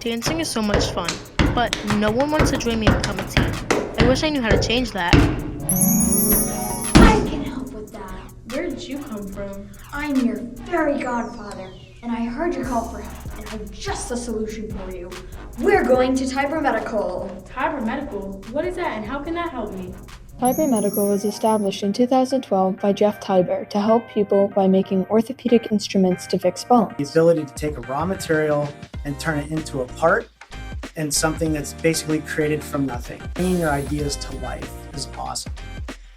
Dancing is so much fun, but no one wants to join me and become a team. I wish I knew how to change that. I can help with that. Where did you come from? I'm your fairy godfather, and I heard your call for help, and I've just the solution for you. We're going to Tiber Medical. Tiber Medical? What is that and how can that help me? Tiber Medical was established in 2012 by Jeff Tiber to help people by making orthopedic instruments to fix bones. The ability to take a raw material and turn it into a part and something that's basically created from nothing. Bringing your ideas to life is awesome.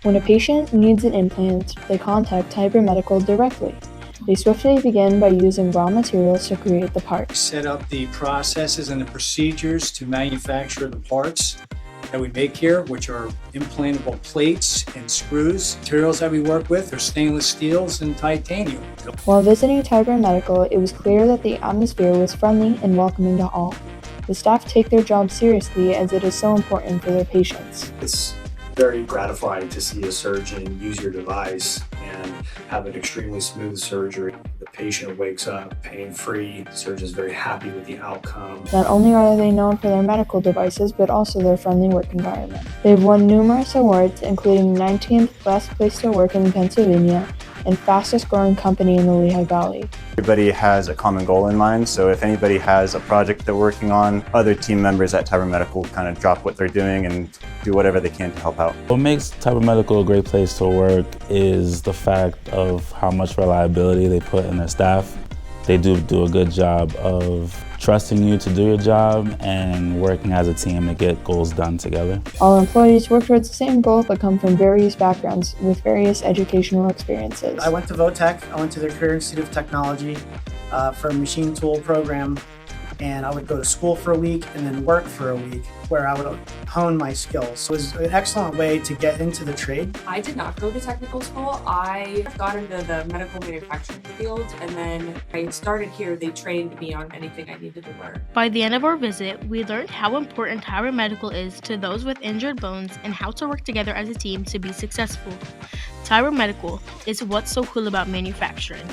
When a patient needs an implant, they contact Tiber Medical directly. They swiftly begin by using raw materials to create the part. Set up the processes and the procedures to manufacture the parts that we make here, which are implantable plates and screws. Materials that we work with are stainless steels and titanium. While visiting Tiber Medical, it was clear that the atmosphere was friendly and welcoming to all. The staff take their job seriously as it is so important for their patients. It's very gratifying to see a surgeon use your device and have an extremely smooth surgery. The patient wakes up pain-free. The surgeon is very happy with the outcome. Not only are they known for their medical devices, but also their friendly work environment. They've won numerous awards, including 19th Best Place to Work in Pennsylvania and fastest growing company in the Lehigh Valley. Everybody has a common goal in mind, so if anybody has a project they're working on, other team members at Tiber Medical kind of drop what they're doing and do whatever they can to help out. What makes Tiber Medical a great place to work is the fact of how much reliability they put in their staff. They do a good job of trusting you to do your job and working as a team to get goals done together. All employees work towards the same goal but come from various backgrounds with various educational experiences. I went to Votech. I went to their Career Institute of Technology for a machine tool program. And I would go to school for a week and then work for a week where I would hone my skills. So it was an excellent way to get into the trade. I did not go to technical school. I got into the medical manufacturing field, and then I started here. They trained me on anything I needed to learn. By the end of our visit, we learned how important Tiber Medical is to those with injured bones and how to work together as a team to be successful. Tiber Medical is what's so cool about manufacturing.